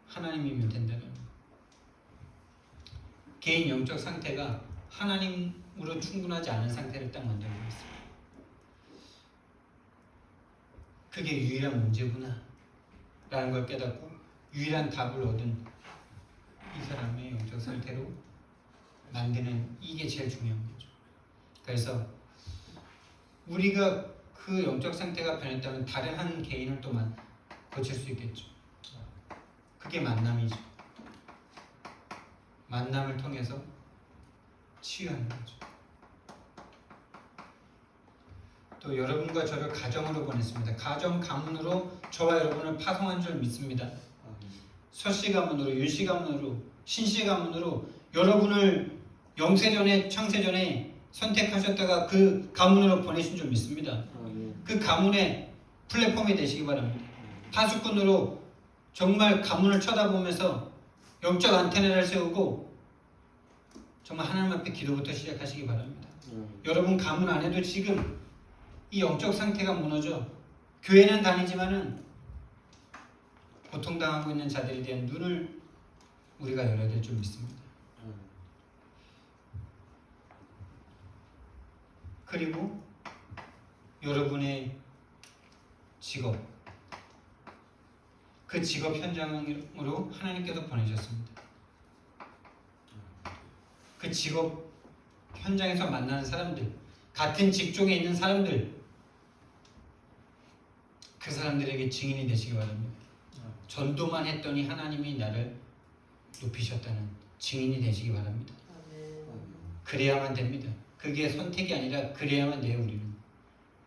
하나님이면 된다는 거. 개인 영적 상태가 하나님으로 충분하지 않은 상태를 딱 만들고 있어요. 그게 유일한 문제구나 라는 걸 깨닫고 유일한 답을 얻은 이 사람의 영적 상태로 만드는, 이게 제일 중요한 거죠. 그래서 우리가 그 영적 상태가 변했다면 다른 한 개인을 또 고칠 수 있겠죠. 그게 만남이죠. 만남을 통해서 치유하는 거죠. 또 여러분과 저를 가정으로 보냈습니다. 가정 가문으로 저와 여러분을 파송한 줄 믿습니다. 서씨 가문으로, 윤씨 가문으로, 신씨 가문으로 여러분을 영세전에 창세전에 선택하셨다가 그 가문으로 보내신 줄 믿습니다. 그 가문의 플랫폼이 되시기 바랍니다. 파수꾼으로 정말 가문을 쳐다보면서 영적 안테나를 세우고 정말 하나님 앞에 기도부터 시작하시기 바랍니다. 여러분 가문 안에도 지금 이 영적 상태가 무너져 교회는 다니지만은 고통당하고 있는 자들에 대한 눈을 우리가 열어야 될 줄 믿습니다. 그리고 여러분의 직업, 그 직업 현장으로 하나님께서 보내셨습니다. 그 직업 현장에서 만나는 사람들, 같은 직종에 있는 사람들, 그 사람들에게 증인이 되시기 바랍니다. 전도만 했더니 하나님이 나를 높이셨다는 증인이 되시기 바랍니다. 그래야만 됩니다. 그게 선택이 아니라 그래야만 돼요. 우리는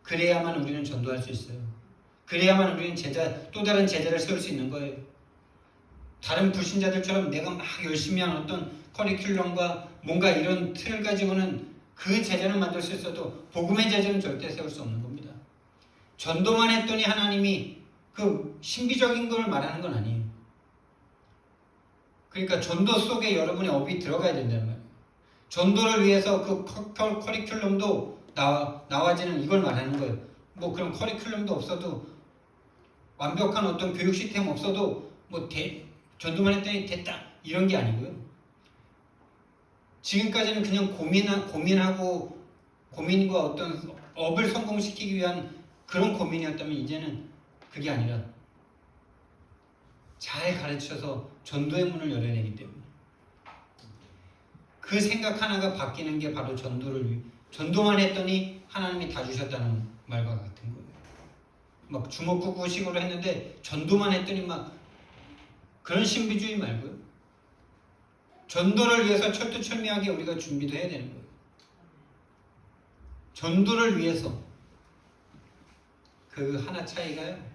그래야만 우리는 전도할 수 있어요. 그래야만 우리는 또 다른 제자를 세울 수 있는 거예요. 다른 불신자들처럼 내가 막 열심히 한 어떤 커리큘럼과 뭔가 이런 틀을 가지고는 그 제자는 만들 수 있어도 복음의 제자는 절대 세울 수 없는 겁니다. 전도만 했더니 하나님이 그 신비적인 걸 말하는 건 아니에요. 그러니까 전도 속에 여러분의 업이 들어가야 된다는 말이에요. 전도를 위해서 그 커리큘럼도 나와지는 이걸 말하는 거예요. 뭐 그런 커리큘럼도 없어도 완벽한 어떤 교육 시스템 없어도 뭐 전도만 했더니 됐다 이런 게 아니고요. 지금까지는 그냥 고민과 어떤 업을 성공시키기 위한 그런 고민이었다면 이제는 그게 아니라 잘 가르쳐서 전도의 문을 열어야 되기 때문에 그 생각 하나가 바뀌는 게 바로 전도만 했더니 하나님이 다 주셨다는 말과 같은 거예요. 막 주먹구구식으로 했는데 전도만 했더니 막 그런 신비주의 말고요. 전도를 위해서 철두철미하게 우리가 준비도 해야 되는 거예요. 전도를 위해서 그 하나 차이가요.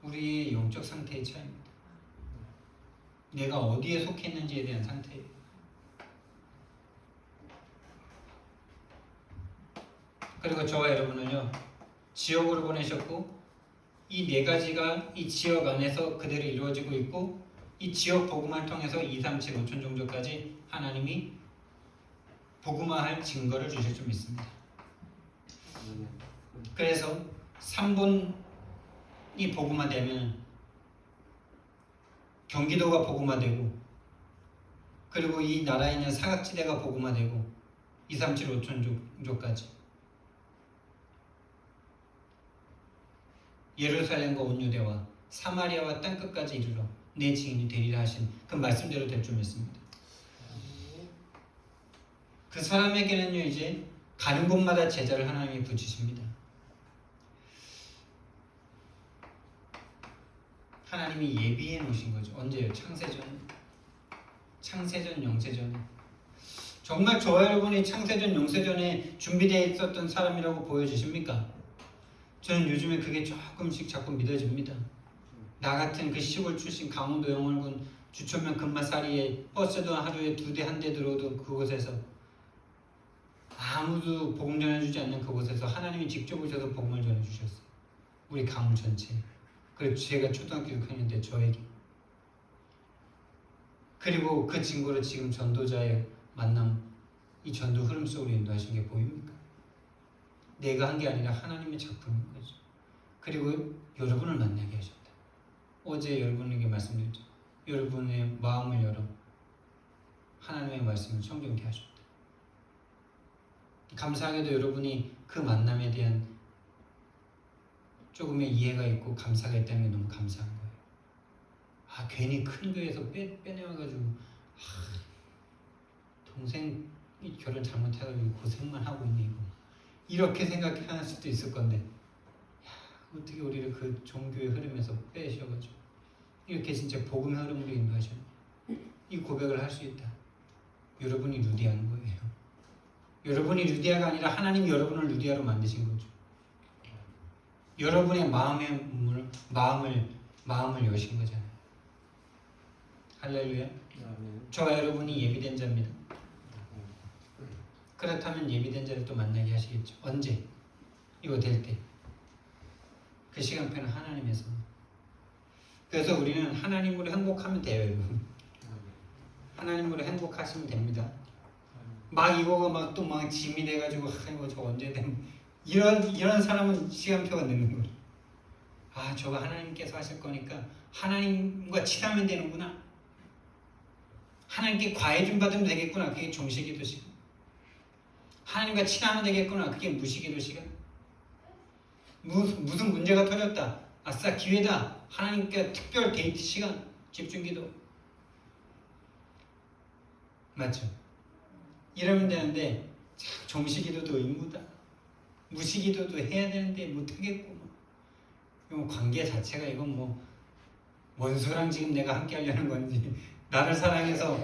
우리의 영적 상태의 차이입니다. 내가 어디에 속해 있는지에 대한 상태예요. 그리고 저와 여러분은요, 지역으로 보내셨고 이 네 가지가 이 지역 안에서 그대로 이루어지고 있고 이 지역 복음화를 통해서 2, 3, 7, 5천 종족까지 하나님이 복음화할 증거를 주실 줄 믿습니다. 그래서 3분이 복음화되면 경기도가 복음화되고 그리고 이 나라에 있는 사각지대가 복음화되고 2, 3, 7, 5천 종족까지 예루살렘과 온 유대와 사마리아와 땅끝까지 이르러 내 증인이 되리라 하신 그 말씀대로 될 줄 믿습니다. 그 사람에게는요 이제 가는 곳마다 제자를 하나님이 붙이십니다. 하나님이 예비해 놓으신 거죠. 언제요? 창세전, 영세전. 정말 저와 여러분이 창세전, 영세전에 준비되어 있었던 사람이라고 보여지십니까? 저는 요즘에 그게 조금씩 자꾸 믿어집니다. 나 같은 그 시골 출신 강원도 영월군 주천면 금마사리에 버스도 하루에 2대 1대 들어오던 그곳에서 아무도 복음 전해주지 않는 그곳에서 하나님이 직접 오셔서 복음을 전해주셨어요. 우리 가문 전체. 그리고 제가 초등학교 6학년 때 저에게. 그리고 그 친구를 지금 전도자의 만남, 이 전도 흐름 속으로 인도하신 게 보입니까? 내가 한 게 아니라 하나님의 작품인 거죠. 그리고 여러분을 만나게 하셨다. 어제 여러분에게 말씀드렸죠. 여러분의 마음을 열어 하나님의 말씀을 청정케 하셨다. 감사하게도 여러분이 그 만남에 대한 조금의 이해가 있고 감사가 있다는 게 너무 감사한 거예요. 괜히 큰 교회에서 빼내와가지고 동생이 결혼 잘못해가지고 고생만 하고 있네 이거. 이렇게 생각할 수도 있을 건데 어떻게 우리를 그 종교의 흐름에서 빼셔가지고 이렇게 진짜 복음의 흐름으로 인도하셨네. 이 고백을 할 수 있다. 여러분이 루디아인 거예요. 여러분이 루디아가 아니라 하나님이 여러분을 루디아로 만드신 거죠. 여러분의 마음을 여신 거잖아요. 할렐루야. 저와 여러분이 예비된 자입니다. 그렇다면 예비된 자를 또 만나게 하시겠죠. 언제? 이거 될 때. 그 시간표는 하나님에서. 그래서 우리는 하나님으로 행복하면 돼요, 여러분. 하나님으로 행복하시면 됩니다. 막 이거가 막 또 막 짐이 돼가지고 이거 저 언제 되면 이런 사람은 시간표가 늦는 거예요. 저거 하나님께서 하실 거니까 하나님과 친하면 되는구나. 하나님께 과외 좀 받으면 되겠구나. 그게 종식기도 시간. 하나님과 친하면 되겠구나. 그게 무시기도 시간. 무슨 문제가 터졌다. 아싸 기회다. 하나님께 특별 데이트 시간. 집중기도. 맞죠? 이러면 되는데 종식기도도 의무다. 무시기도도 해야 되는데 못하겠고 이거 관계 자체가 이건 뭐 원수랑 지금 내가 함께 하려는 건지 나를 사랑해서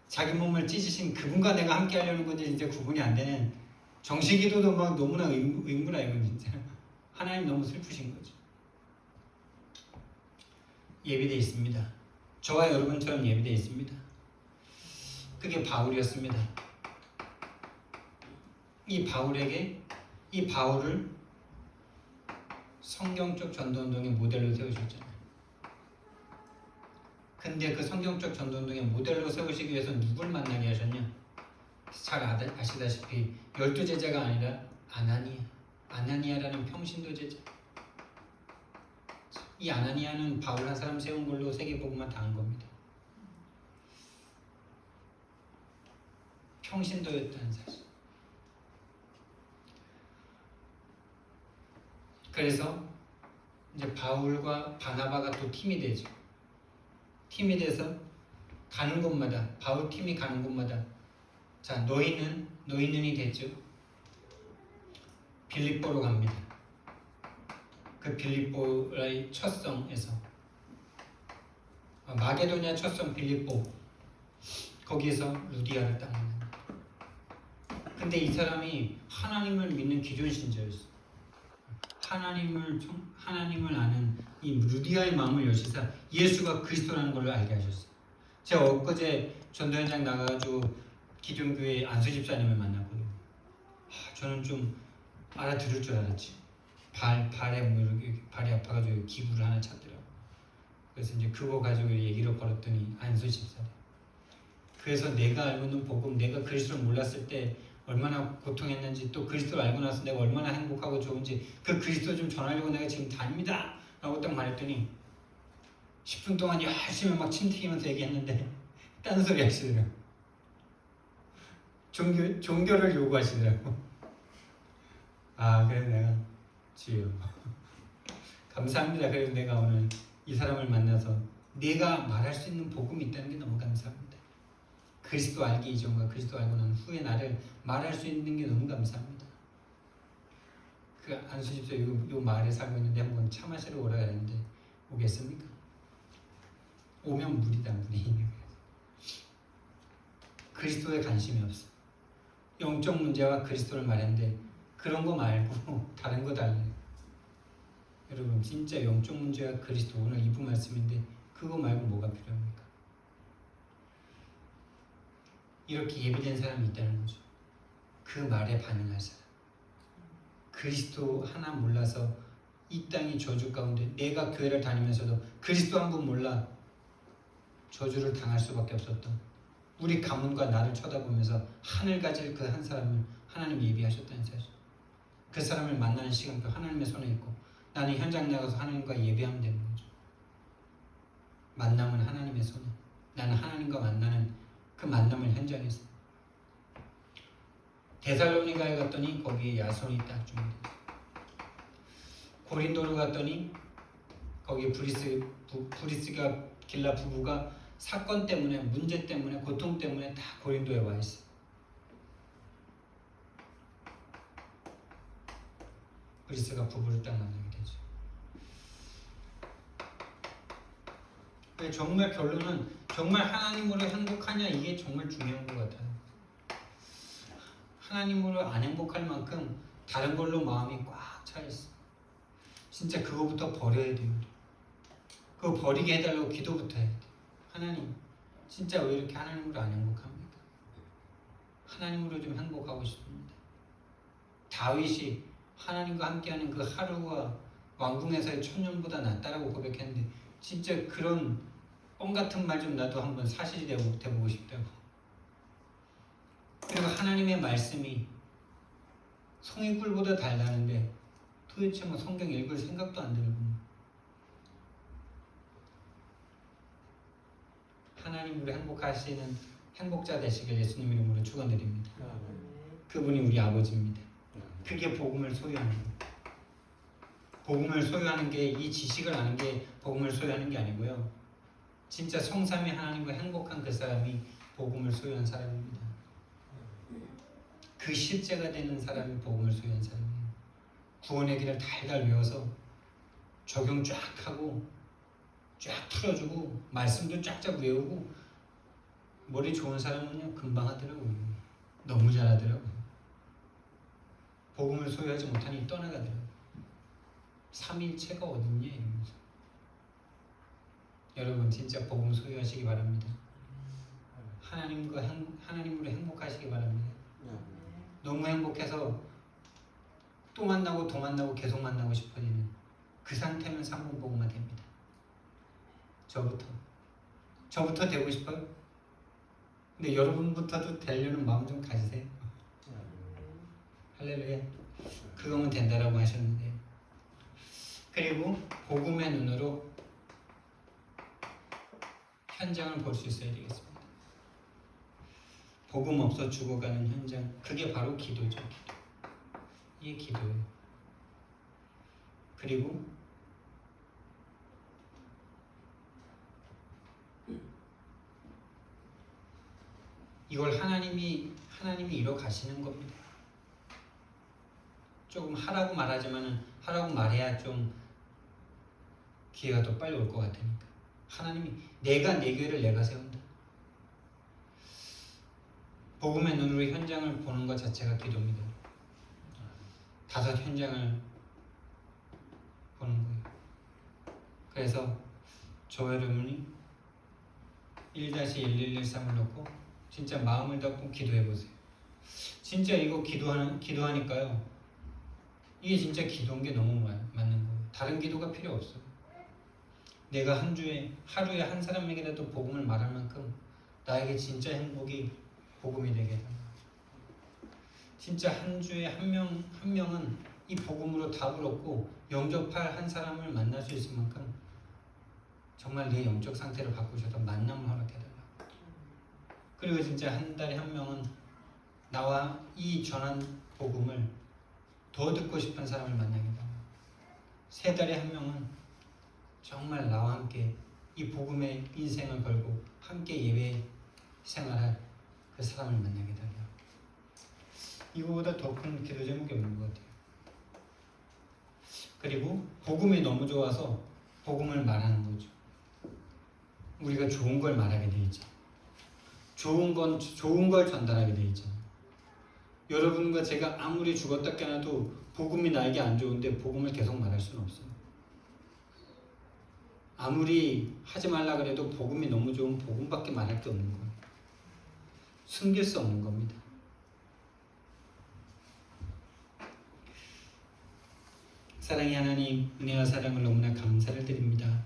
자기 몸을 찢으신 그분과 내가 함께 하려는 건지 진짜 구분이 안 되는 정식기도도 막 너무나 의무라 이건 진짜 하나님 너무 슬프신 거죠. 예비되어 있습니다. 저와 여러분처럼 예비되어 있습니다. 그게 바울이었습니다. 이 바울을 성경적 전도운동의 모델로 세우셨잖아요. 근데 그 성경적 전도운동의 모델로 세우시기 위해서 누굴 만나게 하셨냐? 잘 아시다시피 12제자가 아니라 아나니아라는 평신도 제자. 이 아나니아는 바울 한 사람 세운 걸로 세계복음만 당한 겁니다. 평신도였다는 사실. 그래서 이제 바울과 바나바가 또 팀이 되죠. 팀이 돼서 가는 곳마다 바울 팀이 가는 곳마다 자 너희는이 됐죠. 빌립보로 갑니다. 그 빌립보의 첫 성에서 마게도냐 첫 성 빌립보 거기에서 루디아를 딱 만납니다. 근데 이 사람이 하나님을 믿는 기존 신자였어. 하나님을 아는 이 루디아의 마음을 여시사 예수가 그리스도라는 걸 알게 하셨어요. 제가 엊그제 전도 현장 나가가지고 기존교회 안수 집사님을 만났거든요. 저는 좀 알아들을 줄 알았지. 발이 아파가지고 기구를 하나 찾더라고. 그래서 이제 그거 가지고 얘기를 걸었더니 안수 집사님. 그래서 내가 알고 있는 복음, 내가 그리스도를 몰랐을 때 얼마나 고통했는지 또 그리스도를 알고 나서 내가 얼마나 행복하고 좋은지 그 그리스도 좀 전하려고 내가 지금 다닙니다 라고 딱 말했더니 10분 동안 열심히 막 침 튀기면서 얘기했는데 딴 소리 하시더라고. 종교를 요구하시더라고. 그래서 내가 주여 감사합니다. 그래서 내가 오늘 이 사람을 만나서 내가 말할 수 있는 복음이 있다는 게 너무 감사합니다. 그리스도 알기 이전과 그리스도 알고 난 후에 나를 말할 수 있는 게 너무 감사합니다. 그 안수집사 요 마을에 살고 있는데 한번 차 마시러 오라 그랬는데 오겠습니까? 오면 무리다 무리. 그리스도에 관심이 없어. 영적 문제와 그리스도를 말했는데 그런 거 말고 다른 거 달래. 여러분 진짜 영적 문제와 그리스도 오늘 2부 말씀인데 그거 말고 뭐가 필요합니까? 이렇게 예비된 사람이 있다는 거죠. 그 말에 반응할 사람. 그리스도 하나 몰라서 이 땅이 저주 가운데 내가 교회를 다니면서도 그리스도 한 분 몰라 저주를 당할 수밖에 없었던 우리 가문과 나를 쳐다보면서 하늘 가질 그 한 사람을 하나님 예비하셨다는 사실. 그 사람을 만나는 시간표 하나님의 손에 있고 나는 현장 나가서 하나님과 예배하면 되는 거죠. 만남은 하나님의 손에. 나는 하나님과 만나는 그 만남을 현장에서. 데살로니가에 갔더니 거기에 야손이 딱 준비됐어요. 고린도로 갔더니 거기 브리스가 길라 부부가 사건 때문에 문제 때문에 고통 때문에 다 고린도에 와 있어요. 브리스가 부부를 딱 만나게 되죠. 정말 결론은 정말 하나님으로 행복하냐 이게 정말 중요한 것 같아요. 하나님으로 안 행복할 만큼 다른 걸로 마음이 꽉 차 있어. 진짜 그거부터 버려야 돼요. 그거 버리게 해달라고 기도부터 해야 돼. 하나님 진짜 왜 이렇게 하나님으로 안 행복합니까? 하나님으로 좀 행복하고 싶습니다. 다윗이 하나님과 함께하는 그 하루가 왕궁에서의 천년보다 낫다라고 고백했는데 진짜 그런 뻥 같은 말 좀 나도 한번 사실이 되보고 싶다고. 그리고 하나님의 말씀이 송이꿀보다 달다는데 도대체 뭐 성경 읽을 생각도 안 들고 하나님으로 행복하시는 행복자 되시길 예수님 이름으로 축원드립니다. 그분이 우리 아버지입니다. 그게 복음을 소유하는 거예요. 복음을 소유하는 게 이 지식을 아는 게 복음을 소유하는 게 아니고요. 진짜 성삼위 하나님과 행복한 그 사람이 복음을 소유한 사람입니다. 그 실제가 되는 사람이 복음을 소유한 사람이에요. 구원의 길을 달달 외워서 적용 쫙 하고 쫙 풀어주고 말씀도 쫙쫙 외우고 머리 좋은 사람은요 금방 하더라고요. 너무 잘하더라고요. 복음을 소유하지 못하니 떠나가더라고요. 삼일체가 어딨냐 이러면서. 여러분 진짜 복음 소유하시기 바랍니다. 하나님으로 행복하시기 바랍니다. 너무 행복해서 또 만나고 더 만나고 계속 만나고 싶어지는 그 상태면 삼분복음화 됩니다. 저부터 되고 싶어요? 근데 여러분부터도 되려는 마음 좀 가지세요. 할렐루야. 그거면 된다라고 하셨는데. 그리고 복음의 눈으로 현장을 볼 수 있어야 되겠습니다. 복음 없어 죽어가는 현장, 그게 바로 기도죠. 기도. 이게 기도예요. 그리고 이걸 하나님이 이뤄 가시는 겁니다. 조금 하라고 말하지만은 하라고 말해야 좀 기회가 더 빨리 올 것 같으니까. 하나님이 내가 내 교회를 내가 세운다. 복음의 눈으로 현장을 보는 것 자체가 기도입니다. 5 현장을 보는 거예요. 그래서 저 여러분이 1-1113을 놓고 진짜 마음을 닫고 기도해 보세요. 진짜 이거 기도하니까요. 이게 진짜 기도인 게 너무 맞는 거예요. 다른 기도가 필요 없어요. 내가 하루에 한 사람에게라도 복음을 말할 만큼 나에게 진짜 행복이 복음이 되게 해달라. 진짜 한 주에 한 명은 이 복음으로 답을 얻고 영접할 한 사람을 만날 수 있을 만큼 정말 내 영적 상태를 바꾸셔서 만남을 허락해달라. 그리고 진짜 한 달에 한 명은 나와 이 전한 복음을 더 듣고 싶은 사람을 만나게 해달라. 3달에 한 명은 정말 나와 함께 이 복음의 인생을 걸고 함께 예배 생활할 그 사람을 만나게 달라. 이거보다 더 큰 기도 제목이 없는 것 같아요. 그리고 복음이 너무 좋아서 복음을 말하는 거죠. 우리가 좋은 걸 말하게 돼 있죠. 좋은 걸 전달하게 돼 있잖아요. 여러분과 제가 아무리 죽었다 깨어나도 복음이 나에게 안 좋은데 복음을 계속 말할 수는 없어요. 아무리 하지 말라 그래도 복음이 너무 좋은 복음밖에 말할 게 없는 거예요. 숨길 수 없는 겁니다. 사랑의 하나님, 은혜와 사랑을 너무나 감사를 드립니다.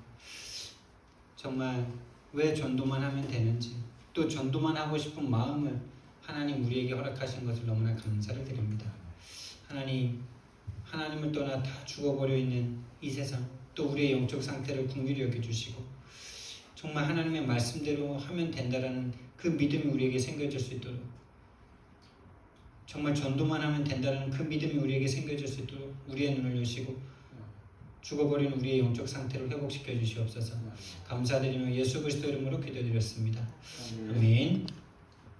정말 왜 전도만 하면 되는지, 또 전도만 하고 싶은 마음을 하나님 우리에게 허락하신 것을 너무나 감사를 드립니다. 하나님, 하나님을 떠나 다 죽어버려 있는 이 세상, 또 우리의 영적 상태를 긍휼히 여겨주시고 정말 하나님의 말씀대로 하면 된다라는 그 믿음이 우리에게 생겨질 수 있도록, 정말 전도만 하면 된다는 그 믿음이 우리에게 생겨질 수 있도록 우리의 눈을 여시고 죽어버린 우리의 영적 상태를 회복시켜 주시옵소서. 감사드리며 예수 그리스도 이름으로 기도드렸습니다. 아멘.